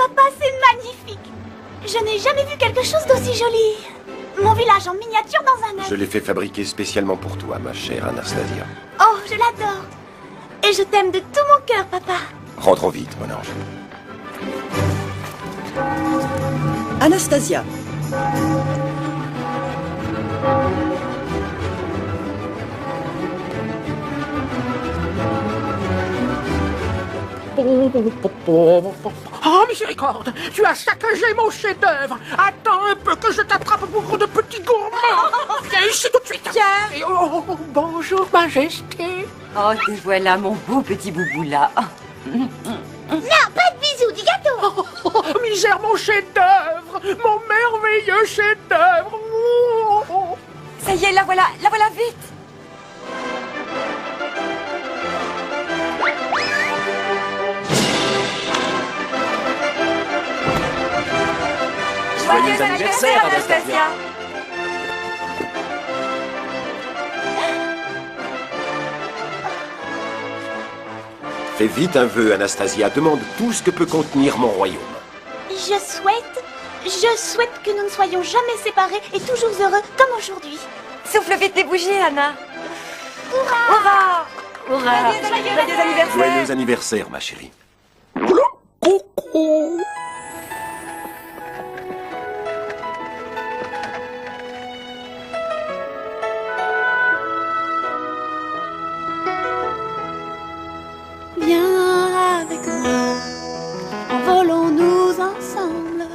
papa, c'est magnifique. Je n'ai jamais vu quelque chose d'aussi joli. Mon village en miniature dans un œuf. Je l'ai fait fabriquer spécialement pour toi, ma chère Anastasia. Oh, je l'adore. Et je t'aime de tout mon cœur, papa. Rentrons vite, mon ange. Anastasia. Oh, miséricorde! Tu as saccagé mon chef-d'œuvre! Attends un peu que je t'attrape pour de petits gourmands! Viens ici tout de suite! Tiens. Et oh, bonjour, Majesté! Oh, te voilà, mon beau petit Bouboula. Non, pas de bisous, du gâteau. Oh, misère, mon chef-d'œuvre! Mon merveilleux chef-d'œuvre! Oh. Ça y est, la voilà, vite. Joyeux anniversaire, Anastasia. Fais vite un vœu, Anastasia. Demande tout ce que peut contenir mon royaume. Je souhaite que nous ne soyons jamais séparés et toujours heureux comme aujourd'hui. Souffle vite les bougies, Anna. Hurrah! Hurrah! Hurrah! Joyeux anniversaire. Joyeux anniversaire, ma chérie. Coucou! Viens avec moi, envolons-nous ensemble,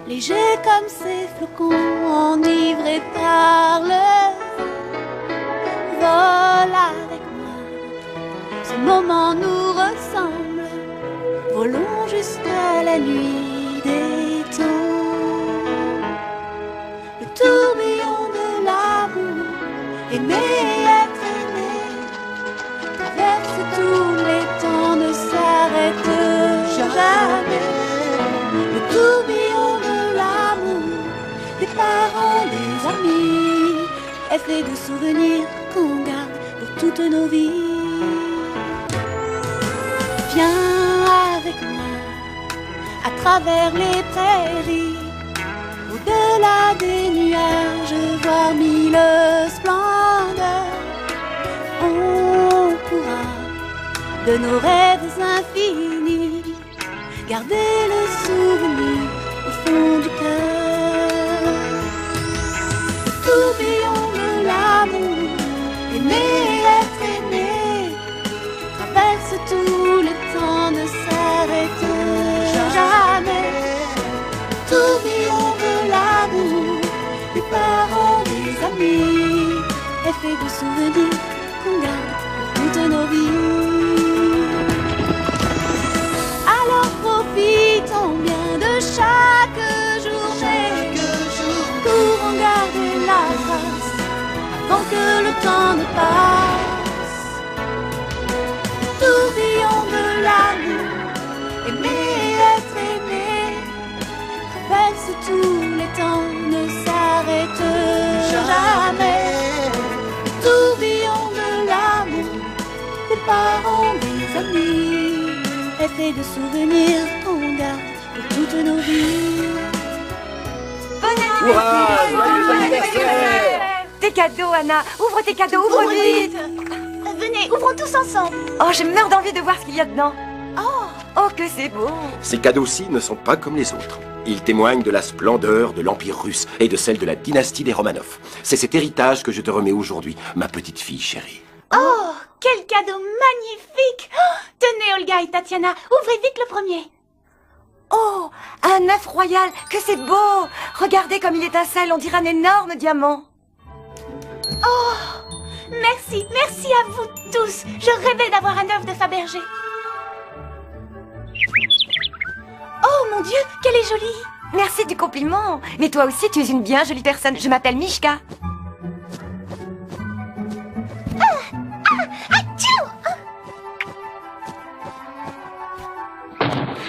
légers comme ces flocons, enivrés par le vol avec moi. Ce moment nous ressemble, volons jusqu'à la nuit des temps. Le tourbillon de l'amour, aimer et être aimé, traverse tous les temps, ne s'arrête jamais. Le tourbillon de l'amour, des parents, des amis, est fait de souvenirs qu'on garde pour toutes nos vies. Viens avec moi, à travers les prairies, au-delà des nuages, voir mille splendeurs. On pourra de nos rêves infinis garder le souvenir au fond du cœur. Le tourbillon de l'amour, aimer et être aimé, traverse tous les temps, ne s'arrête jamais. Le tourbillon de l'amour, des parents, des amis, est fait de souvenirs qu'on garde pour toutes nos vies. Alors profitons bien de chaque journée pour en garder la trace avant que le temps ne passe. Tourbillon de l'amour, aimer et être aimé, traverse tous les temps, ne s'arrête jamais. Tourbillon de l'amour, des parents, des amis, est fait de souvenirs qu'on garde pour toutes nos vies. Bon Hurrah! Joyeux anniversaire. Tes cadeaux, Anna. Ouvre tes cadeaux, ouvre vite. Venez, ouvrons tous ensemble. Oh, je meurs d'envie de voir ce qu'il y a dedans. Oh, que c'est beau. Ces cadeaux-ci ne sont pas comme les autres. Ils témoignent de la splendeur de l'Empire russe et de celle de la dynastie des Romanov. C'est cet héritage que je te remets aujourd'hui, ma petite fille chérie. Oh, quel cadeau magnifique! Oh, tenez, Olga et Tatiana, ouvrez vite le premier. Oh, un œuf royal, que c'est beau. Regardez comme il étincelle, on dirait un énorme diamant. Oh, merci à vous tous. Je rêvais d'avoir un œuf de Fabergé. Oh mon Dieu, qu'elle est jolie. Merci du compliment. Mais toi aussi, tu es une bien jolie personne. Je m'appelle Mishka.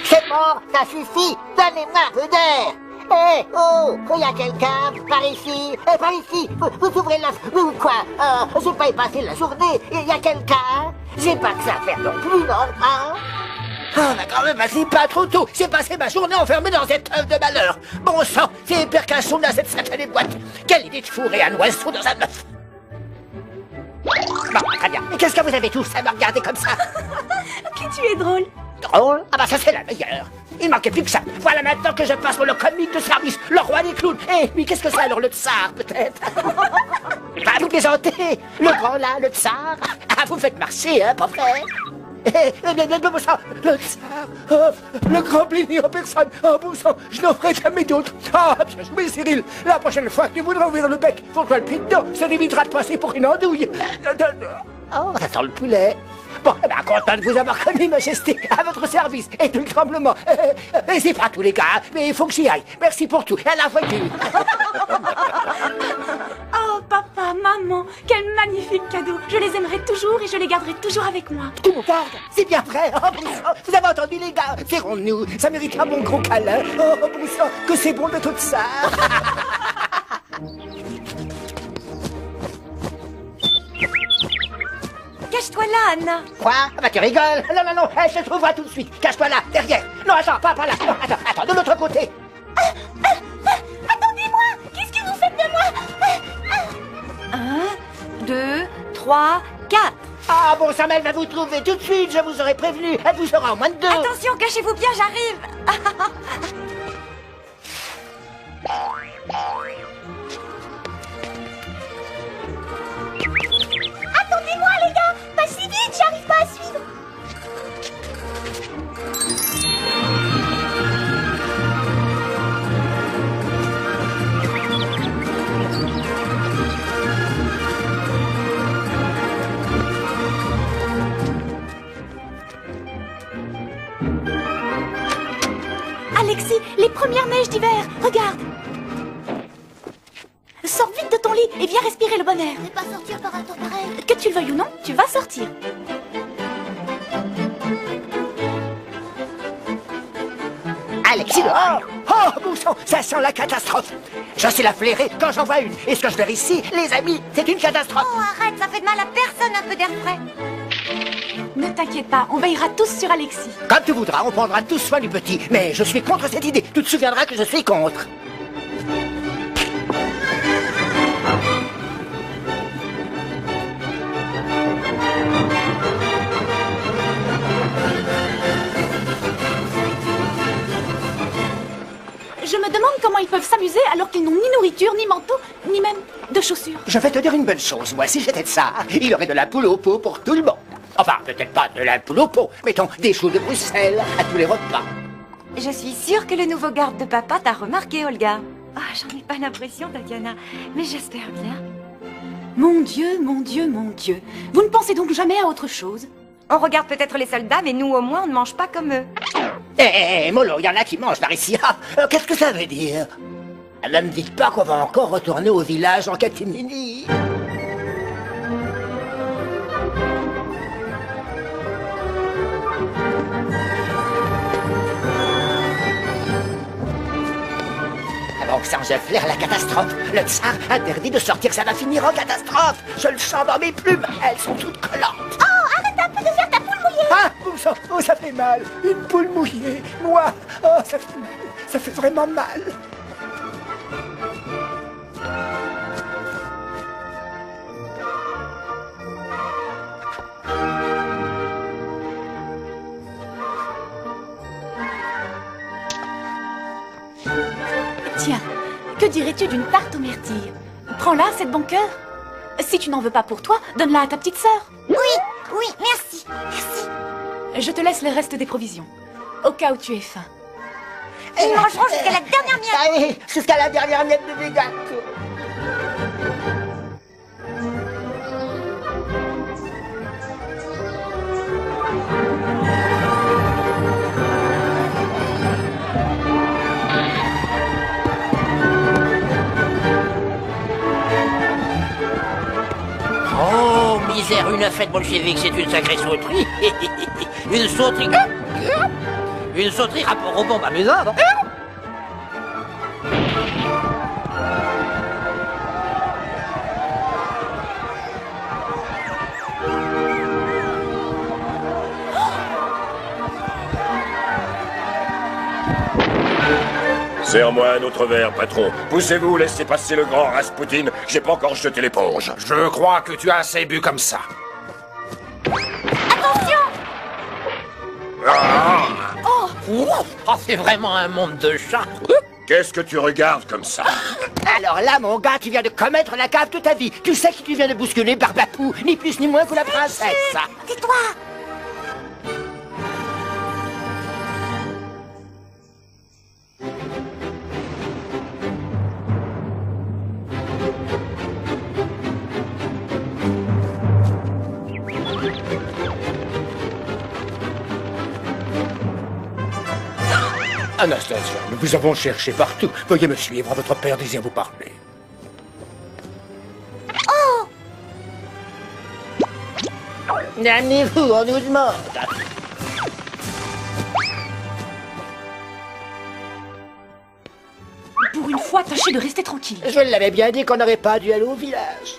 C'est bon, ça suffit. Donnez-moi un peu d'air. Hé, oh, il y a quelqu'un par ici. Par ici. Vous ouvrez l'œuf ou quoi? J'ai pas y passé la journée. Il y a quelqu'un? J'ai pas que ça à faire non plus, non? Hein? Ah, mais quand même, c'est pas trop tôt. J'ai passé ma journée enfermée dans cette œuf de malheur. Bon sang, c'est pire qu'un son dans cette satanée boîte. Quelle idée de fourrer un oiseau dans un œuf. Bon, très bien. Mais qu'est-ce que vous avez tous à me regarder comme ça? Que tu es drôle. Drôle? Ah bah ça c'est la meilleure. Il manquait plus que ça. Voilà maintenant que je passe pour le comique de service, le roi des clowns. Eh, mais qu'est-ce que c'est alors le tsar, peut-être? Bah, vous plaisantez. Le grand là, le tsar. Ah, vous me faites marcher, hein, pas vrai? Le tsar, le grand blini en personne. Oh, bon sang, je n'en ferai jamais d'autres. Ah, bien joué, Cyril. La prochaine fois que tu voudras ouvrir le bec pour toi le pied dedans, ça évitera de passer pour une andouille. Oh, ça sent le poulet. Bon, eh ben, content de vous avoir connu, Majesté, à votre service, et tout le tremblement. C'est pas tous les cas, hein, mais il faut que j'y aille. Merci pour tout, à la voiture. Oh, papa, maman, quel magnifique cadeau. Je les aimerai toujours et je les garderai toujours avec moi. Tu me gardes, c'est bien vrai. Oh, bon sang, vous avez entendu, les gars? Serrons-nous, ça mérite un bon gros câlin. Oh, bon sang, que c'est bon de tout ça. Cache-toi là, Anna. Quoi? Ah bah tu rigoles. Non, non, non, je te trouverai tout de suite. Cache-toi là, derrière. Non, attends, pas là. Non, attends, de l'autre côté. Attendez-moi. Qu'est-ce que vous faites de moi? 1, 2, 3, 4. Ah bon, Samuel va vous trouver tout de suite, je vous aurais prévenu. Elle vous sera en moins de 2. Attention, cachez-vous bien, j'arrive. Attendez-moi, les gars. Pas si vite, j'arrive pas à suivre. Alexis, les premières neiges d'hiver, regarde. Sors vite de ton lit et viens respirer le bon air. Je vais pas sortir par un temps pareil. Que tu le veuilles ou non, tu vas sortir. Alexis dehors. Oh, bon sang, ça sent la catastrophe. Je sais la flairer quand j'en vois une. Et ce que je verrai ici, les amis, c'est une catastrophe. Oh, arrête, ça fait de mal à personne, un peu d'air frais. Ne t'inquiète pas, on veillera tous sur Alexis. Comme tu voudras, on prendra tous soin du petit. Mais je suis contre cette idée. Tu te souviendras que je suis contre. Je me demande comment ils peuvent s'amuser alors qu'ils n'ont ni nourriture, ni manteau, ni même de chaussures. Je vais te dire une bonne chose. Moi, si j'étais de ça, il y aurait de la poule au pot pour tout le monde. Enfin, peut-être pas de la poule au pot. Mettons des choux de Bruxelles à tous les repas. Je suis sûre que le nouveau garde de papa t'a remarqué, Olga. Ah, j'en ai pas l'impression, Tatiana, mais j'espère bien. Mon Dieu, mon Dieu, mon Dieu. Vous ne pensez donc jamais à autre chose? On regarde peut-être les soldats, mais nous, au moins, on ne mange pas comme eux. Molo, il y en a qui mangent Maricia. Qu'est-ce que ça veut dire? Ne me dites pas qu'on va encore retourner au village en catimini. Avant que ça je flaire la catastrophe, le tsar interdit de sortir, ça va finir en catastrophe. Je le sens dans mes plumes, elles sont toutes collantes. Oh, arrête un peu de faire ta poule mouillée. Ah, bon sang, oh, ça fait mal. Une poule mouillée, moi. Oh, ça fait mal. Ça fait vraiment mal. Tiens, que dirais-tu d'une tarte aux myrtilles? Prends-la, cette bon cœur. Si tu n'en veux pas pour toi, donne-la à ta petite sœur. Oui, merci, merci. Je te laisse le reste des provisions, au cas où tu aies faim. Ils mangeront jusqu'à la dernière miette. Allez, jusqu'à la dernière miette de mes gâteaux. Oh, misère, une fête bolchevique, c'est une sacrée sauterie. Une sauterie. Une sauterie rapport aux bombes amusantes. Serre-moi un autre verre, patron. Poussez-vous, laissez passer le grand Rasputin. J'ai pas encore jeté l'éponge. Je crois que tu as assez bu comme ça. Oh, c'est vraiment un monde de chats. Qu'est-ce que tu regardes comme ça? Alors là, mon gars, tu viens de commettre la cave de ta vie. Tu sais qui tu viens de bousculer, Barbapou, ni plus ni moins que la princesse. Tais-toi. Anastasia, nous vous avons cherché partout. Veuillez me suivre, votre père désire vous parler. Amenez-vous, on nous demande. Pour une fois, tâchez de rester tranquille. Je l'avais bien dit qu'on n'aurait pas dû aller au village.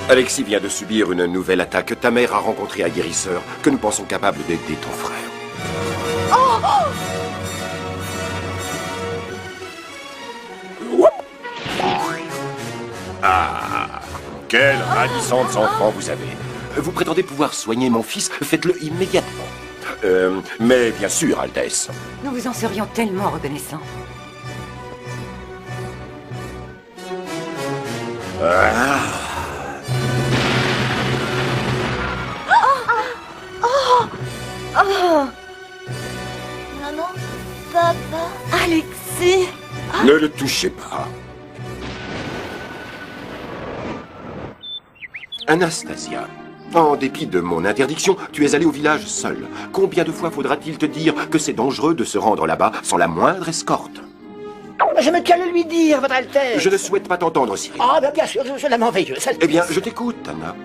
Alexis vient de subir une nouvelle attaque. Ta mère a rencontré un guérisseur que nous pensons capable d'aider ton frère. Ah, quels ravissants enfants vous avez. Vous prétendez pouvoir soigner mon fils? Faites-le immédiatement. Mais bien sûr, Altesse. Nous vous en serions tellement reconnaissants. Maman, papa. Alexis! Ne le touchez pas. Anastasia, en dépit de mon interdiction, tu es allée au village seule. Combien de fois faudra-t-il te dire que c'est dangereux de se rendre là-bas sans la moindre escorte? Je me tiens à le lui dire, votre Altesse. Je ne souhaite pas t'entendre, Cyril. Ah, bien sûr, je la m'en veilleuse. Eh bien, je t'écoute, Anna.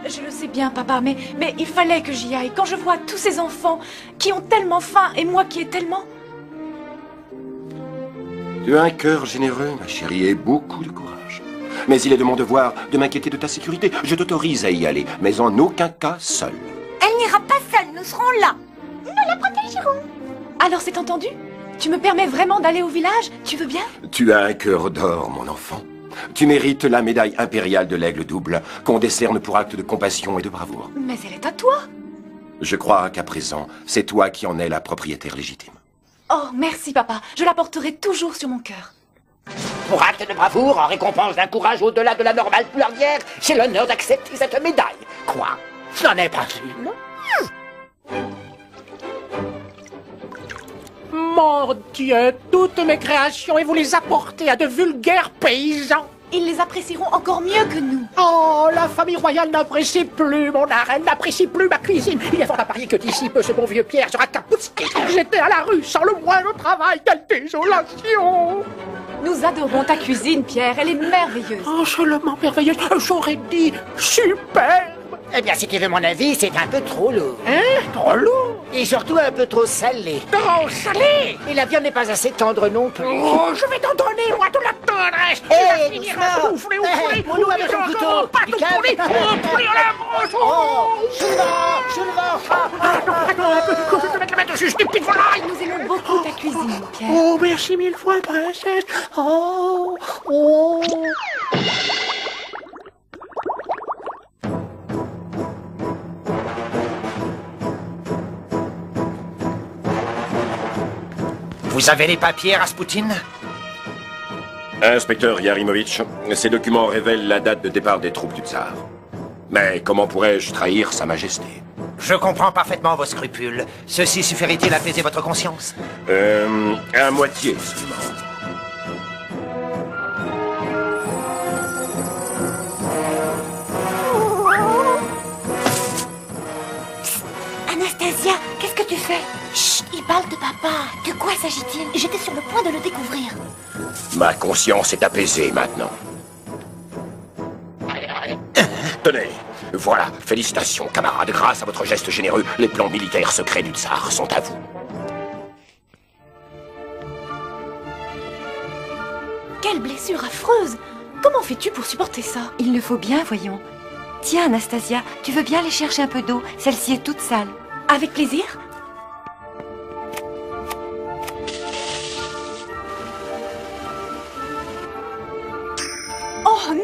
Je le sais bien, papa, mais il fallait que j'y aille. Quand je vois tous ces enfants qui ont tellement faim et moi qui ai tellement... Tu as un cœur généreux, ma chérie, et beaucoup de courage. Mais il est de mon devoir de m'inquiéter de ta sécurité. Je t'autorise à y aller, mais en aucun cas seul. Elle n'ira pas seule, nous serons là. Nous la protégerons. Alors c'est entendu? Tu me permets vraiment d'aller au village? Tu veux bien? Tu as un cœur d'or, mon enfant. Tu mérites la médaille impériale de l'aigle double, qu'on décerne pour acte de compassion et de bravoure. Mais elle est à toi. Je crois qu'à présent, c'est toi qui en es la propriétaire légitime. Oh, merci, papa. Je la porterai toujours sur mon cœur. Pour acte de bravoure, en récompense d'un courage au-delà de la normale pour leur guerre, j'ai l'honneur d'accepter cette médaille. Quoi? Ce n'en est pas une? Mon Dieu, toutes mes créations et vous les apportez à de vulgaires paysans. Ils les apprécieront encore mieux que nous. Oh, la famille royale n'apprécie plus mon art, elle n'apprécie plus ma cuisine. Il est fort à parier que d'ici peu ce bon vieux Pierre sera kaputski. J'étais à la rue sans le moindre travail, quelle désolation. Nous adorons ta cuisine, Pierre. Elle est merveilleuse. Oh, seulement merveilleuse, j'aurais dit superbe. Eh bien, si tu veux mon avis, c'est un peu trop lourd. Hein? Trop lourd? Et surtout un peu trop salé. Trop salé? Et la viande n'est pas assez tendre non plus. Oh, je vais t'en donner, moi, de la tendresse. Hé, Tu vas finir doucement. à souffler au poulet. Mon loup avec son couteau. Pas Du tout calme. poulet. Oh, poulet à la broche. Oh, je le vends. Attends un peu, je vais te la mettre dessus, stupide volaille. Nous aimons beaucoup ta cuisine, Pierre. Oh, merci mille fois, princesse. Oh, oh. Vous avez les papiers, Rasputin? Inspecteur Yarimovitch, ces documents révèlent la date de départ des troupes du tsar. Mais comment pourrais-je trahir Sa Majesté? Je comprends parfaitement vos scrupules. Ceci suffirait-il à apaiser votre conscience? À moitié seulement. Anastasia, qu'est-ce que tu fais? Chut, il parle de papa. De quoi s'agit-il? J'étais sur le point de le découvrir. Ma conscience est apaisée maintenant. Tenez, voilà, félicitations, camarades. Grâce à votre geste généreux, les plans militaires secrets du tsar sont à vous. quelle blessure affreuse! Comment fais-tu pour supporter ça? Il le faut bien, voyons. Tiens, Anastasia, tu veux bien aller chercher un peu d'eau? Celle-ci est toute sale. Avec plaisir. Oh non!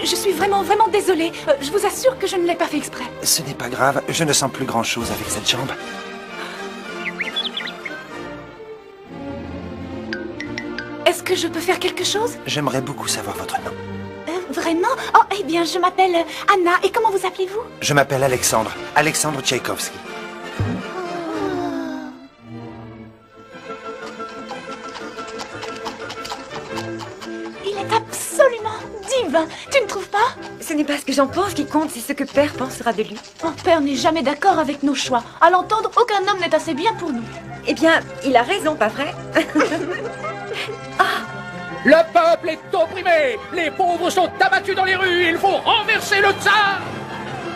Je suis vraiment désolée. Je vous assure que je ne l'ai pas fait exprès. Ce n'est pas grave, je ne sens plus grand-chose avec cette jambe. Est-ce que je peux faire quelque chose? J'aimerais beaucoup savoir votre nom. Vraiment? Oh, eh bien, je m'appelle Anna. Et comment vous appelez-vous? Je m'appelle Alexandre. Alexandre Tchaïkovski. Il est absolument divin. Tu ne trouves pas? Ce n'est pas ce que j'en pense qui compte, c'est ce que Père pensera de lui. Mon père n'est jamais d'accord avec nos choix. À l'entendre, aucun homme n'est assez bien pour nous. Eh bien, il a raison, pas vrai? Le peuple est opprimé. Les pauvres sont abattus dans les rues. Il faut renverser le tsar.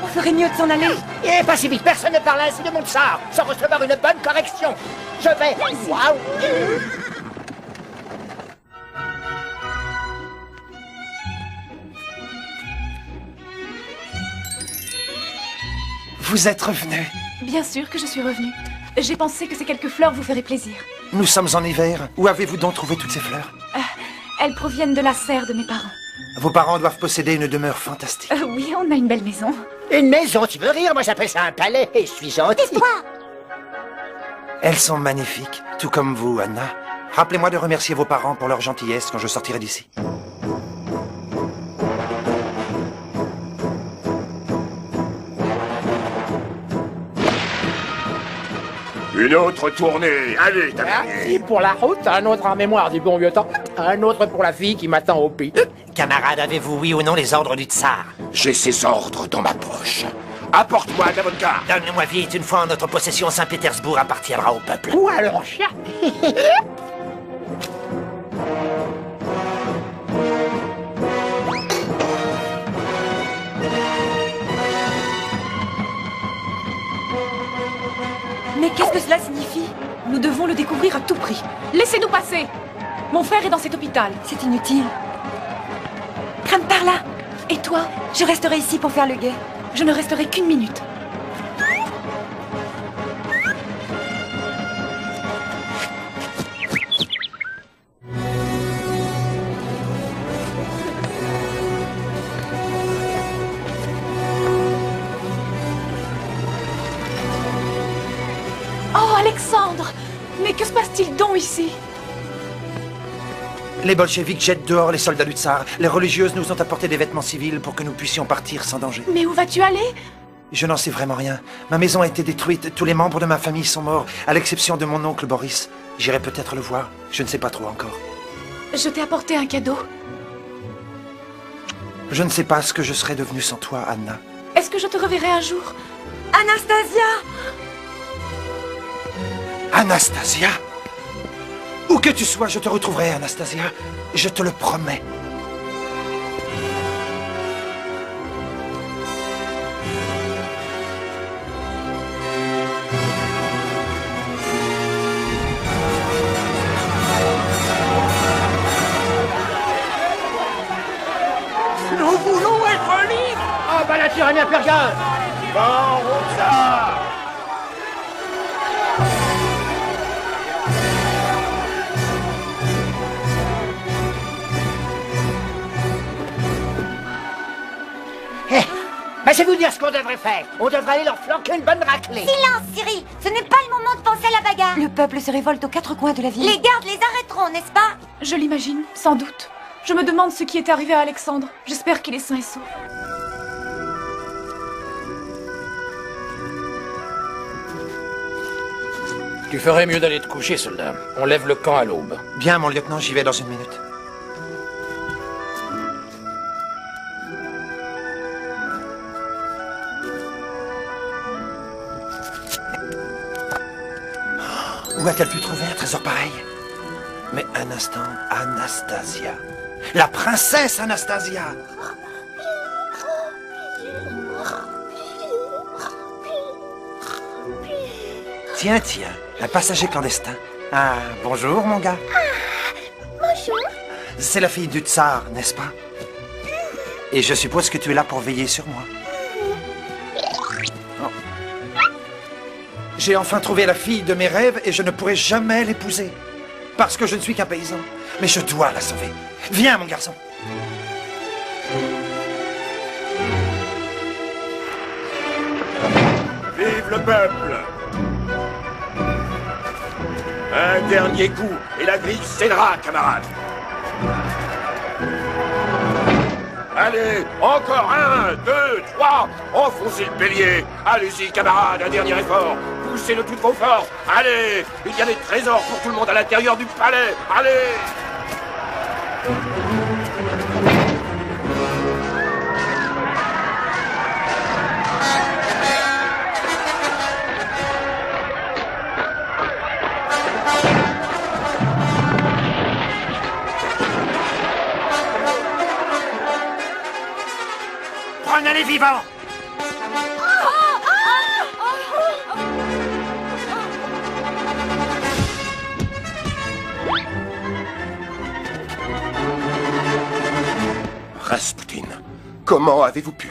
On ferait mieux de s'en aller. Et pas si vite, personne ne parle ainsi de mon tsar, sans recevoir une bonne correction. Je vais... Waouh! Vous êtes revenu. Bien sûr que je suis revenue. J'ai pensé que ces quelques fleurs vous feraient plaisir. Nous sommes en hiver. Où avez-vous donc trouvé toutes ces fleurs? Elles proviennent de la serre de mes parents. Vos parents doivent posséder une demeure fantastique. Oui, on a une belle maison. Une maison, tu veux rire? Moi j'appelle ça un palais et je suis gentil. Tais-toi! Elles sont magnifiques, tout comme vous, Anna. Rappelez-moi de remercier vos parents pour leur gentillesse quand je sortirai d'ici. Une autre tournée. Allez, tavernier. Merci pour la route, un autre en mémoire du bon vieux temps, un autre pour la fille qui m'attend au pays. Camarade, avez-vous oui ou non les ordres du tsar? J'ai ses ordres dans ma poche. Apporte-moi un avocat. Donne-le-moi vite, une fois en notre possession, Saint-Pétersbourg appartiendra au peuple. Ou alors, chien. Mais qu'est-ce que cela signifie? Nous devons le découvrir à tout prix. Laissez-nous passer. Mon frère est dans cet hôpital. C'est inutile. Crame par là. Et toi? Je resterai ici pour faire le guet. Je ne resterai qu'une minute. Oh, Alexandre! Mais que se passe-t-il donc ici? Les bolcheviks jettent dehors les soldats du tsar. Les religieuses nous ont apporté des vêtements civils pour que nous puissions partir sans danger. Mais où vas-tu aller? Je n'en sais vraiment rien. Ma maison a été détruite. Tous les membres de ma famille sont morts, à l'exception de mon oncle Boris. J'irai peut-être le voir. Je ne sais pas trop encore. Je t'ai apporté un cadeau. Je ne sais pas ce que je serais devenu sans toi, Anna. Est-ce que je te reverrai un jour? Anastasia! Anastasia? Où que tu sois, je te retrouverai, Anastasia. Je te le promets. Nous voulons être libres. Ah bah la tyrannie n'a plus rien. Bon, ça. Mais je vais vous dire ce qu'on devrait faire. On devrait aller leur flanquer une bonne raclée. Silence, Cyril! Ce n'est pas le moment de penser à la bagarre. Le peuple se révolte aux quatre coins de la ville. Les gardes les arrêteront, n'est-ce pas? Je l'imagine, sans doute. Je me demande ce qui est arrivé à Alexandre. J'espère qu'il est sain et sauf. Tu ferais mieux d'aller te coucher, soldat. On lève le camp à l'aube. Bien, mon lieutenant, j'y vais dans une minute. Où a-t-elle pu trouver un trésor pareil? Mais un instant, Anastasia. La princesse Anastasia! Tiens, un passager clandestin. Ah, bonjour, mon gars. Bonjour. C'est la fille du tsar, n'est-ce pas? Et je suppose que tu es là pour veiller sur moi. Oh. J'ai enfin trouvé la fille de mes rêves et je ne pourrai jamais l'épouser. Parce que je ne suis qu'un paysan. Mais je dois la sauver. Viens, mon garçon. Vive le peuple! Un dernier coup et la grille cédera, camarades. Allez, encore 1, 2, 3, enfoncez le bélier. Allez-y, camarades, un dernier effort. Poussez de toutes vos forces. Allez, il y a des trésors pour tout le monde à l'intérieur du palais. Allez! Prenez-les vivants! Rasputin, comment avez-vous pu?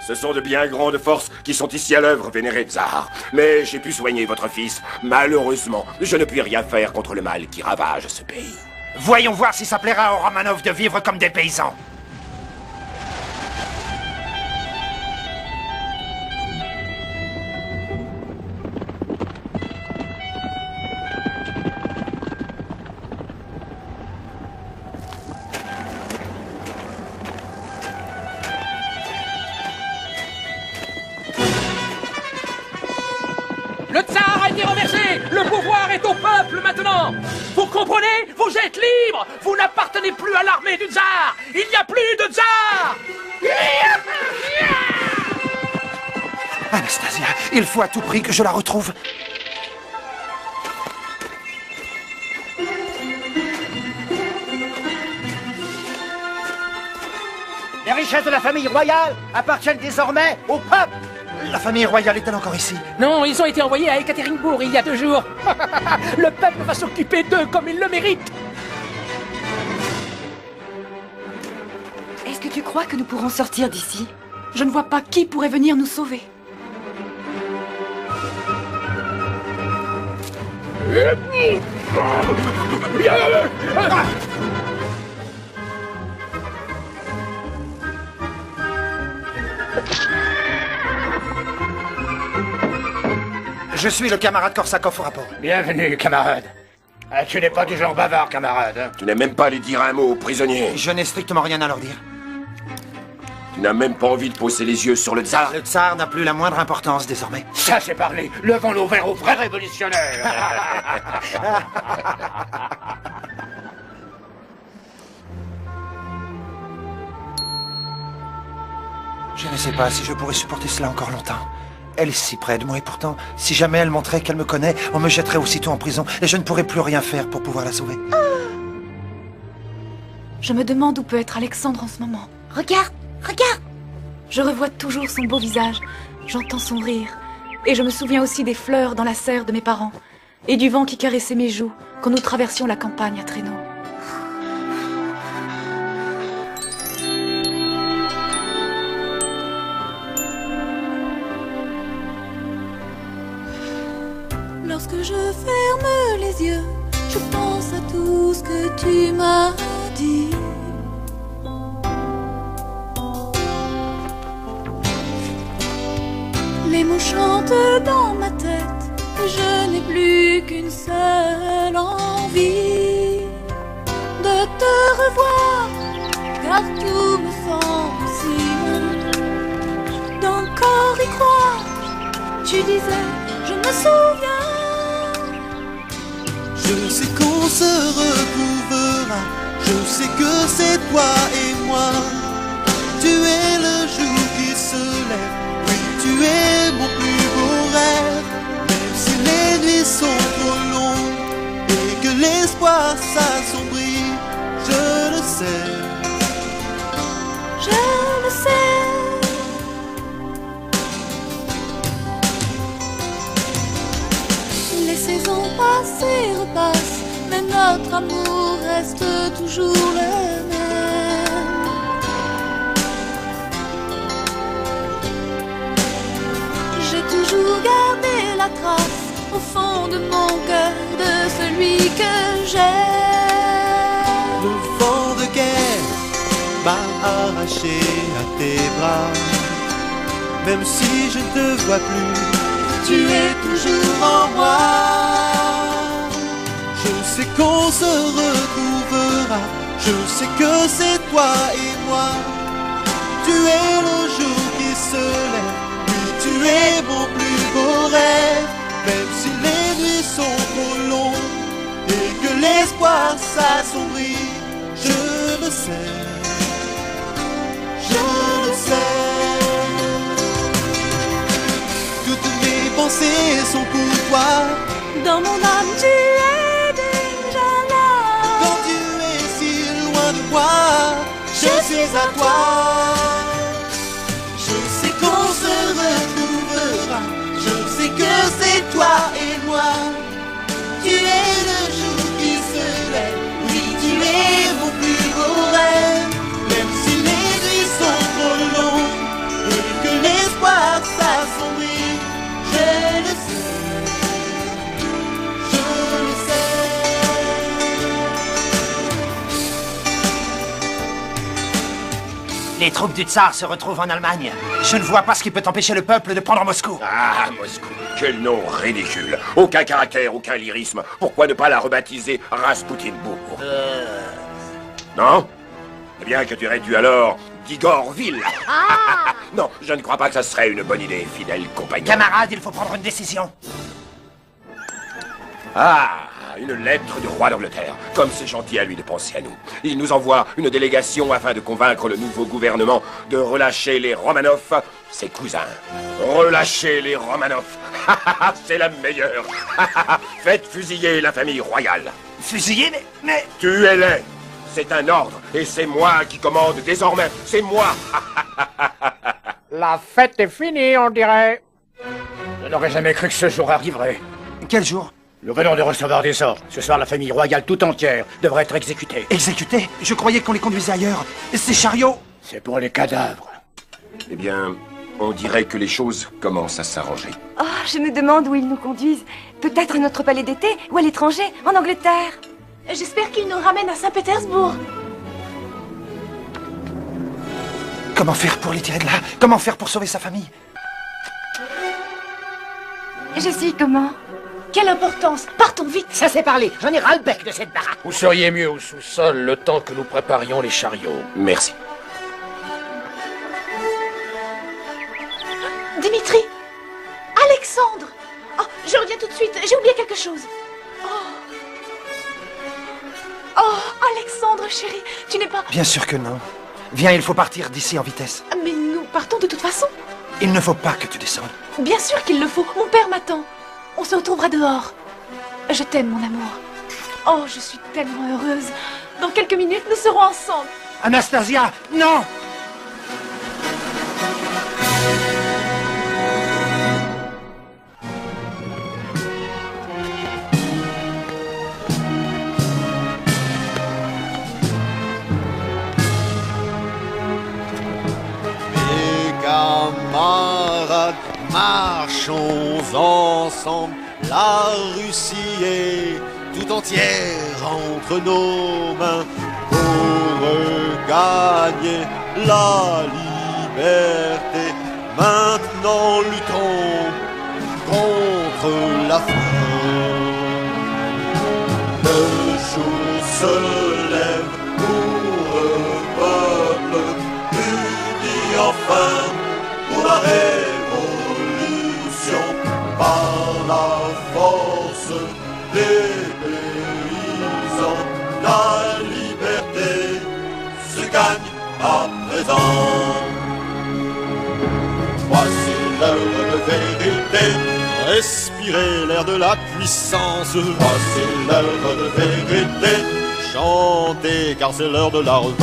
Ce sont de bien grandes forces qui sont ici à l'œuvre, vénéré tsar. Mais j'ai pu soigner votre fils. Malheureusement, je ne puis rien faire contre le mal qui ravage ce pays. Voyons voir si ça plaira aux Romanov de vivre comme des paysans. Le tsar a été renversé. Le pouvoir est au peuple maintenant. Vous comprenez? Vous êtes libres. Vous n'appartenez plus à l'armée du tsar. Il n'y a plus de tsar. Anastasia, il faut à tout prix que je la retrouve. Les richesses de la famille royale appartiennent désormais au peuple. La famille royale est-elle encore ici? Non, ils ont été envoyés à Ekaterinbourg il y a 2 jours. Le peuple va s'occuper d'eux comme il le mérite. Est-ce que tu crois que nous pourrons sortir d'ici? Je ne vois pas qui pourrait venir nous sauver. Je suis le camarade Korsakov au rapport. Bienvenue, camarade. Ah, tu n'es pas du genre bavard, camarade. Hein. Tu n'as même pas allé dire un mot aux prisonniers. Je n'ai strictement rien à leur dire. Tu n'as même pas envie de poser les yeux sur le tsar. Le tsar n'a plus la moindre importance désormais. Ça, c'est parlé. Levons nos verres aux vrais révolutionnaires. Je ne sais pas si je pourrais supporter cela encore longtemps. Elle est si près de moi et pourtant, si jamais elle montrait qu'elle me connaît, on me jetterait aussitôt en prison et je ne pourrais plus rien faire pour pouvoir la sauver. Je me demande où peut être Alexandre en ce moment. Regarde, regarde. Je revois toujours son beau visage, j'entends son rire. Et je me souviens aussi des fleurs dans la serre de mes parents et du vent qui caressait mes joues quand nous traversions la campagne à traîneau. Lorsque je ferme les yeux, je pense à tout ce que tu m'as dit. Les mots chantent dans ma tête, et je n'ai plus qu'une seule envie de te revoir, car tout me semble si loin. D'encore y croire, tu disais, je me souviens. Je sais qu'on se retrouvera, je sais que c'est toi et moi. Tu es le jour qui se lève, oui, tu es mon plus beau rêve. Même si les nuits sont trop longues et que l'espoir s'assombrit, je le sais. Je le sais. saisons passent et repassent, mais notre amour reste toujours le même. J'ai toujours gardé la trace au fond de mon cœur de celui que j'aime. Le vent de guerre m'a arraché à tes bras. Même si je ne te vois plus, tu es toujours en moi. Je sais qu'on se retrouvera, je sais que c'est toi et moi. Tu es le jour qui se lève, oui tu es mon plus beau rêve. Même si les nuits sont trop longues et que l'espoir s'assombrit, je le sais, je le sais. Toutes mes pensées sont pour toi. Dans mon âme tu es déjà là. Quand tu es si loin de moi, je suis à toi. Je sais qu'on se retrouvera, je sais que c'est toi et moi. Tu es le jour qui se lève, oui tu es mon plus beau rêve. Même si les nuits sont trop longues et que l'espoir s'assombrit, je le sais, je le sais. Les troupes du tsar se retrouvent en Allemagne. Je ne vois pas ce qui peut empêcher le peuple de prendre Moscou. Ah, Moscou, quel nom ridicule. Aucun caractère, aucun lyrisme. Pourquoi ne pas la rebaptiser Rasputinbourg? Non? Eh bien, que dirais-tu alors d'Igorville? Non, je ne crois pas que ça serait une bonne idée, fidèle compagnon. Camarades, il faut prendre une décision. Ah, une lettre du roi d'Angleterre. Comme c'est gentil à lui de penser à nous. Il nous envoie une délégation afin de convaincre le nouveau gouvernement de relâcher les Romanov, ses cousins. Relâcher les Romanov. C'est la meilleure. Faites fusiller la famille royale. Fusiller, mais... Tuez-les. C'est un ordre, et c'est moi qui commande désormais. C'est moi. La fête est finie, on dirait. Je n'aurais jamais cru que ce jour arriverait. Quel jour? Nous venons de recevoir des ordres. Ce soir, la famille royale tout entière devrait être exécutée. Exécutés? Je croyais qu'on les conduisait ailleurs. Ces chariots? C'est pour les cadavres. Eh bien, on dirait que les choses commencent à s'arranger. Oh, je me demande où ils nous conduisent. Peut-être à notre palais d'été ou à l'étranger, en Angleterre. J'espère qu'ils nous ramènent à Saint-Pétersbourg. Comment faire pour les tirer de là? Comment faire pour sauver sa famille? Je sais comment. Quelle importance! Partons vite! Ça c'est parlé, j'en ai ras-le-bec de cette baraque. Vous seriez mieux au sous-sol le temps que nous préparions les chariots. Merci. Dimitri! Alexandre! Oh, je reviens tout de suite, j'ai oublié quelque chose. Oh, Alexandre, chéri, tu n'es pas... Bien sûr que non. Viens, il faut partir d'ici en vitesse. Mais nous partons de toute façon. Il ne faut pas que tu descendes. Bien sûr qu'il le faut, mon père m'attend. On se retrouvera dehors. Je t'aime, mon amour. Oh, je suis tellement heureuse. Dans quelques minutes, nous serons ensemble. Anastasia, non! Camarades, marchons ensemble. La Russie est tout entière entre nos mains pour gagner la liberté. Maintenant luttons contre la faim. Le jour se lève pour le peuple uni enfin pour la révolution par la force des paysans. La liberté se gagne à présent. Voici l'heure de vérité, respirez l'air de la puissance. Voici l'heure de vérité, chantez car c'est l'heure de la revanche.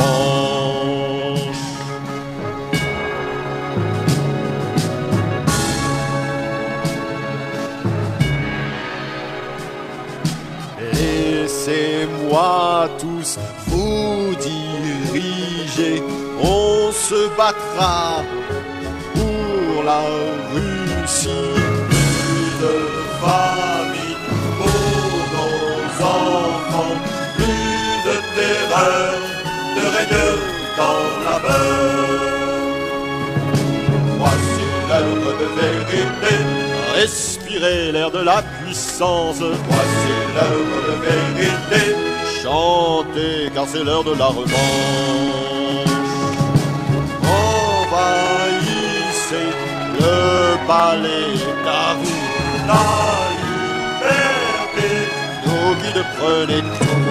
se battra pour la Russie. Plus de famille pour nos enfants, plus de terreur, de règne dans la peur. Voici l'heure de vérité, respirez l'air de la puissance. Voici l'heure de vérité, chantez car c'est l'heure de la revanche. Envahissez le palais car vous la liberté, nos guides prenez tout.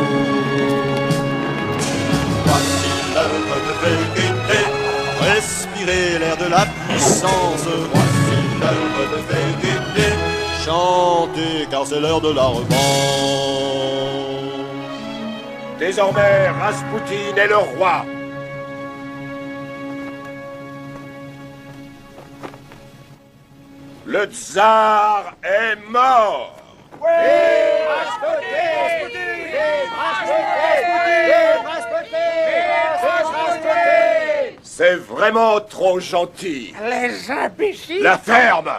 Voici l'heure de vérité, respirez l'air de la puissance. Voici l'heure de vérité, chantez car c'est l'heure de la revanche. Désormais, Raspoutine est le roi. Le tsar est mort. Oui, c'est vraiment trop gentil. Les imbéciles. La ferme.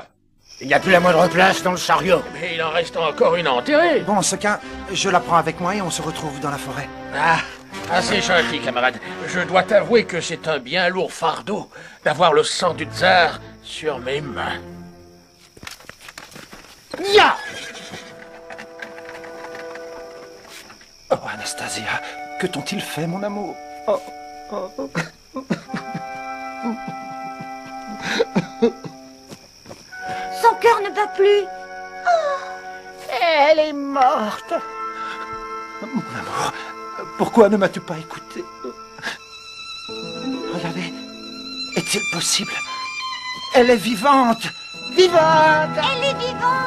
Il n'y a plus la moindre place dans le chariot. Mais il en reste encore une enterrée. Bon, en ce cas, je la prends avec moi et on se retrouve dans la forêt. Ah, assez gentil, camarade. Je dois t'avouer que c'est un bien lourd fardeau d'avoir le sang du tsar sur mes mains. Ya! Oh, Anastasia, que t'ont-ils fait, mon amour? Oh, oh. Son cœur ne bat plus. Elle est morte. Mon amour, pourquoi ne m'as-tu pas écouté? Regardez, est-il possible? Elle est vivante! Vivante! Elle est vivante.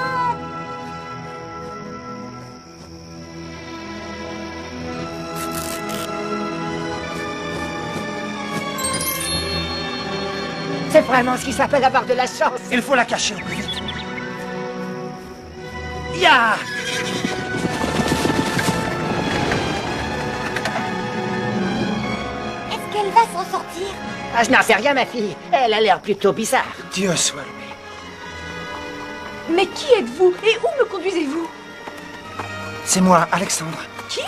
C'est vraiment ce qui s'appelle avoir de la chance. Il faut la cacher au plus vite. Ya! Est-ce qu'elle va s'en sortir? Ah, je n'en sais rien, ma fille. Elle a l'air plutôt bizarre. Dieu soit loué. Mais qui êtes-vous et où me conduisez-vous? C'est moi, Alexandre. Qui?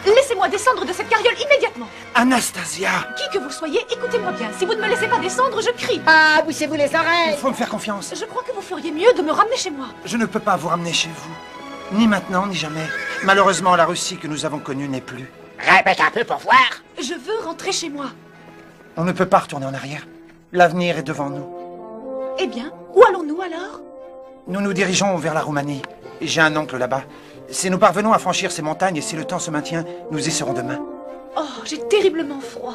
Laissez-moi descendre de cette carriole immédiatement. Anastasia! Qui que vous soyez, écoutez-moi bien. Si vous ne me laissez pas descendre, je crie. Ah, bouchez-vous les oreilles. Il faut me faire confiance. Je crois que vous feriez mieux de me ramener chez moi. Je ne peux pas vous ramener chez vous. Ni maintenant, ni jamais. Malheureusement, la Russie que nous avons connue n'est plus. Répète un peu pour voir. Je veux rentrer chez moi. On ne peut pas retourner en arrière. L'avenir est devant nous. Eh bien, où allons-nous alors? Nous nous dirigeons vers la Roumanie. J'ai un oncle là-bas. Si nous parvenons à franchir ces montagnes et si le temps se maintient, nous y serons demain. Oh, j'ai terriblement froid.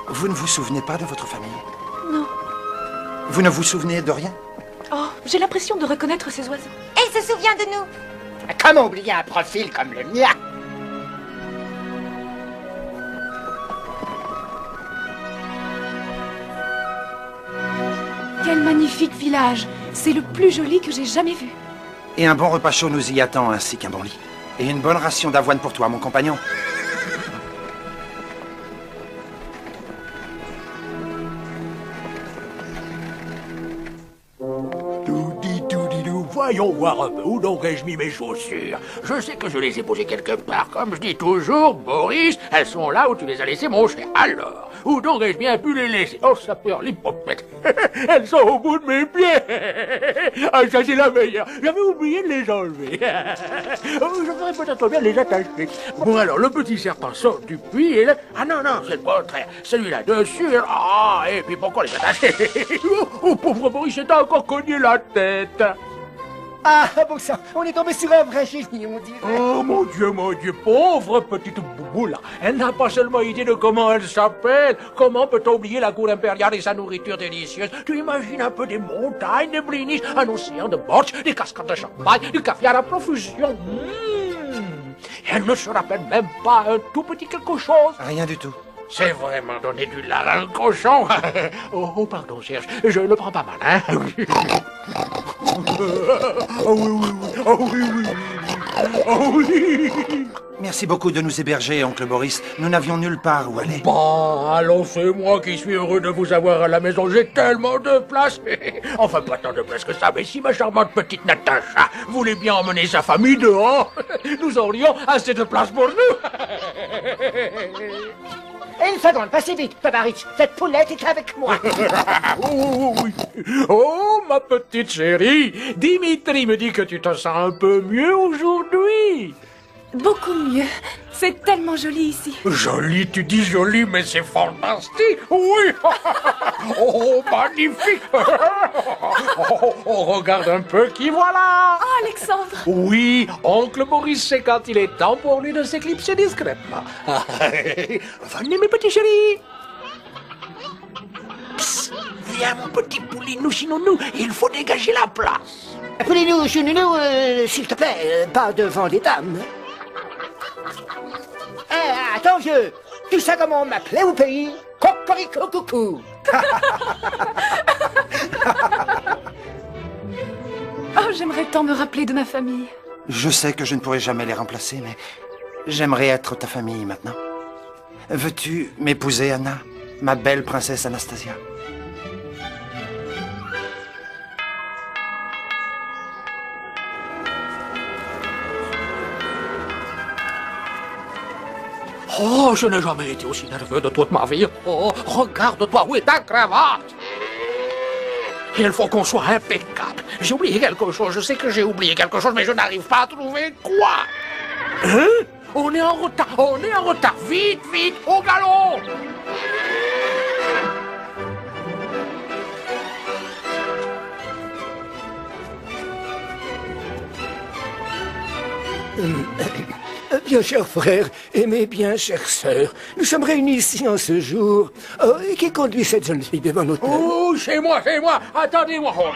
Vous ne vous souvenez pas de votre famille? Non. Vous ne vous souvenez de rien? Oh, j'ai l'impression de reconnaître ces oiseaux. Elle se souvient de nous. Comment oublier un profil comme le mien? Quel magnifique village. C'est le plus joli que j'ai jamais vu. Et un bon repas chaud nous y attend, ainsi qu'un bon lit. Et une bonne ration d'avoine pour toi, mon compagnon. Voyons voir un peu où donc ai-je mis mes chaussures. Je sais que je les ai posées quelque part. Comme je dis toujours, Boris, elles sont là où tu les as laissées, mon cher. Alors, où donc ai-je bien pu les laisser? Oh, ça peur l'hypopète. Elles sont au bout de mes pieds. Ah, ça c'est la meilleure. J'avais oublié de les enlever. Je ferais peut-être bien de les attacher. Bon alors, le petit serpent sort du puits et là... Ah non, non, c'est le contraire. Celui-là dessus. Ah, et puis pourquoi les attacher? Oh, pauvre Boris, s'est encore cogné la tête. Ah, bon sang, on est tombé sur un vrai génie, on dirait. Oh, mon Dieu, pauvre petite boubou, là. Elle n'a pas seulement idée de comment elle s'appelle. Comment peut-on oublier la cour impériale et sa nourriture délicieuse? Tu imagines un peu des montagnes de blinis, un océan de bortsch, des cascades de champagne, du caviar à profusion. Elle ne se rappelle même pas un tout petit quelque chose. Rien du tout. C'est vraiment donner du lard à un cochon. Oh, pardon, Serge, je le prends pas mal, hein. Oh oui, oui, oui. Oh oui, oui. Oh oui. Merci beaucoup de nous héberger, oncle Boris. Nous n'avions nulle part où aller. Bon, allons, c'est moi qui suis heureux de vous avoir à la maison. J'ai tellement de place. Enfin, pas tant de place que ça, mais si ma charmante petite Natacha voulait bien emmener sa famille dehors, nous aurions assez de place pour nous. Une seconde, passez vite, Papa Rich. Cette poulette est avec moi. Oh, oui. Oh, ma petite chérie, Dimitri me dit que tu te sens un peu mieux aujourd'hui. Beaucoup mieux. C'est tellement joli ici. Joli, tu dis joli, mais c'est fantastique. Oui. Oh, magnifique. Oh, regarde un peu qui voilà. Oh, Alexandre. Oui, oncle Maurice sait quand il est temps pour lui de s'éclipser discrètement. Venez, mes petits chéris. Psst, viens, mon petit poulinou, sinon nous, il faut dégager la place. Poulinou, chounou, s'il te plaît, pas devant les dames. Attends, vieux, tu sais comment on m'appelait au pays? Cocorico coucou. Oh, j'aimerais tant me rappeler de ma famille. Je sais que je ne pourrai jamais les remplacer, mais j'aimerais être ta famille maintenant. Veux-tu m'épouser, Anna, ma belle princesse Anastasia? Oh, je n'ai jamais été aussi nerveux de toute ma vie. Oh, regarde-toi, où est ta cravate? Il faut qu'on soit impeccable. J'ai oublié quelque chose, je sais que j'ai oublié quelque chose, mais je n'arrive pas à trouver quoi. Hein? On est en retard, vite, vite, au galop! Bien cher frère, et mes bien chères sœurs, nous sommes réunis ici en ce jour. Et qui conduit cette jeune fille devant notre... Oh, c'est moi, attendez-moi. Oh,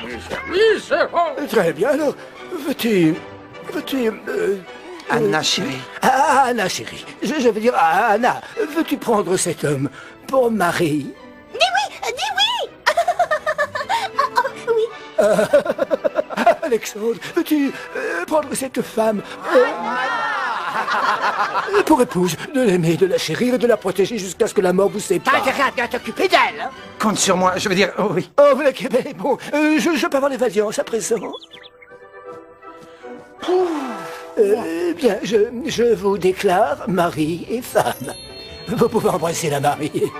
Très bien, alors, veux-tu... Anna, chérie. Anna, chérie. Je veux dire, Anna, veux-tu prendre cet homme pour mari? Dis oui. Alexandre, veux-tu prendre cette femme pour épouse, de l'aimer, de la chérir et de la protéger jusqu'à ce que la mort vous sépare? T'as intérêt à bien t'occuper d'elle, hein? Compte sur moi, je veux dire, oh oui. Oh, voilà, bon, je peux avoir l'évasion à présent. Bien, je vous déclare mari et femme. Vous pouvez embrasser la mariée.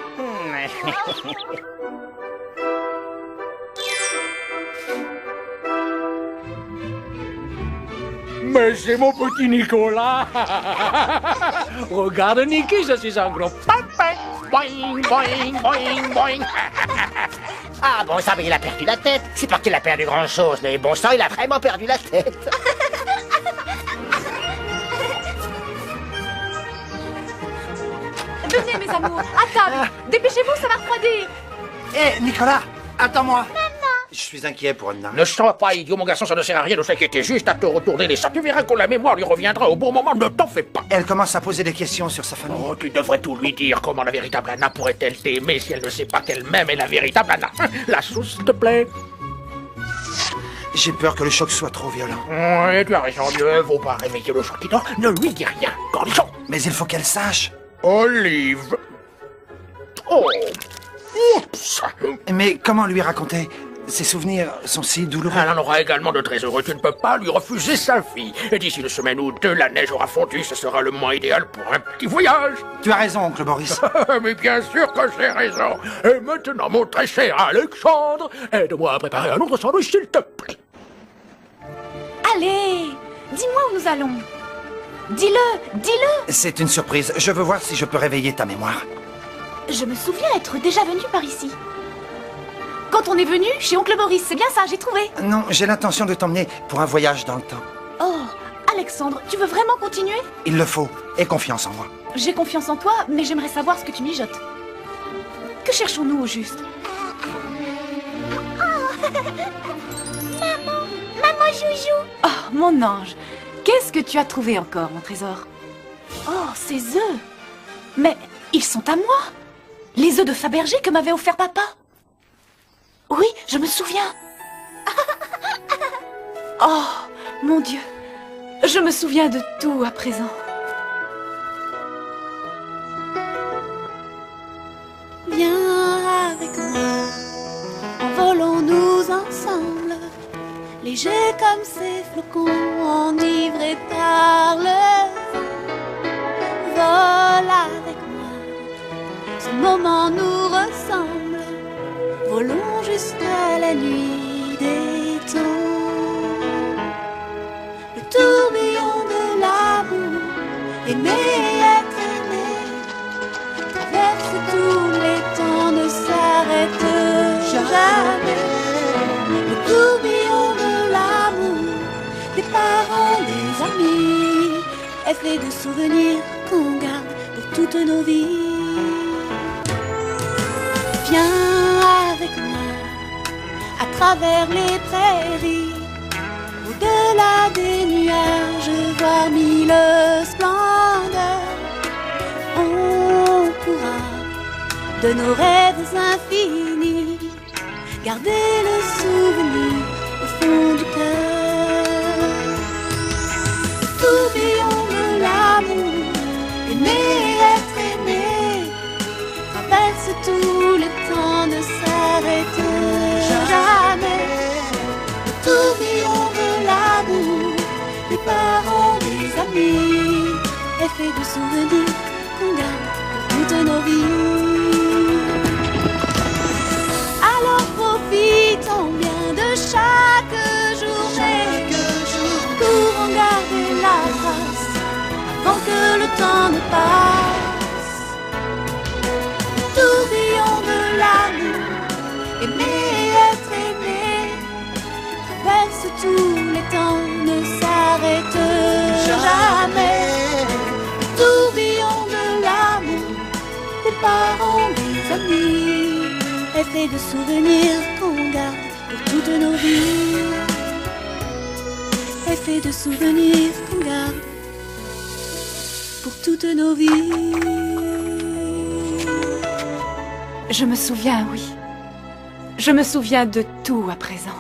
Mais c'est mon petit Nicolas. Regarde, Niki, je suis un gros papin. Boing, boing, boing, boing. Ah bon sang, mais il a perdu la tête. C'est pas qu'il a perdu grand-chose, mais bon sang, il a vraiment perdu la tête. Venez, mes amours, à table. Dépêchez-vous, ça va refroidir. Hé, Nicolas, attends-moi. Je suis inquiet pour Anna. Ne sois pas idiot, mon garçon, ça ne sert à rien de s'inquiéter. Juste à te retourner les sangs. Tu verras que la mémoire lui reviendra au bon moment. Ne t'en fais pas. Elle commence à poser des questions sur sa famille. Oh, tu devrais tout lui dire. Comment la véritable Anna pourrait-elle t'aimer si elle ne sait pas qu'elle-même est la véritable Anna? La sauce, s'il te plaît. J'ai peur que le choc soit trop violent. Oui, tu as raison, mieux vaut pas réveiller le chat qui dort. Ne lui dis rien, cornichon. Mais il faut qu'elle sache. Olive. Oh. Oups. Mais comment lui raconter? Ses souvenirs sont si douloureux. Elle en aura également de très heureux. Tu ne peux pas lui refuser sa fille. Et d'ici une semaine ou deux, la neige aura fondu. Ce sera le moment idéal pour un petit voyage. Tu as raison, oncle Boris. Mais bien sûr que j'ai raison. Et maintenant, mon très cher Alexandre, aide-moi à préparer un autre sandwich, s'il te plaît. Allez, dis-moi où nous allons. Dis-le. C'est une surprise. Je veux voir si je peux réveiller ta mémoire. Je me souviens être déjà venue par ici. Quand on est venu chez oncle Boris, c'est bien ça, j'ai trouvé. Non, j'ai l'intention de t'emmener pour un voyage dans le temps. Oh, Alexandre, tu veux vraiment continuer? Il le faut. Aie confiance en moi. J'ai confiance en toi, mais j'aimerais savoir ce que tu mijotes. Que cherchons-nous au juste? Maman joujou. Oh, mon ange, qu'est-ce que tu as trouvé encore, mon trésor? Oh, ces œufs! Mais ils sont à moi! Les œufs de Fabergé que m'avait offert papa! Oui, je me souviens! Oh, mon Dieu! Je me souviens de tout à présent. Viens avec moi, envolons-nous ensemble, légers comme ces flocons enivrés par le vent. Vole avec moi, ce moment nous ressemble, volons jusqu'à la nuit des temps. Le tourbillon de l'amour, aimer et être aimé, traverse tous les temps, ne s'arrête jamais. Le tourbillon de l'amour, des parents, des amis, est fait de souvenirs qu'on garde pour toutes nos vies. Viens avec moi, à travers les prairies, au-delà des nuages, voir mille splendeurs. On pourra de nos rêves infinis garder le souvenir au fond du cœur. Tourbillon de l'amour, aimer et être aimé, traverse tous les temps, ne s'arrête jamais. Tourbillon de l'amour, des parents, des amis, est fait de souvenirs qu'on garde pour toutes nos vies. Alors profitons bien de chaque journée pour en garder la trace avant que le temps ne passe. Tourbillon de l'amour, aimer et être aimé, traverse tous les temps, ne s'arrête jamais. Tourbillon de l'amour, des parents, des amis, est fait de souvenirs qu'on garde pour toutes nos vies. Est fait de souvenirs qu'on garde pour toutes nos vies. Je me souviens, oui. Je me souviens de tout à présent.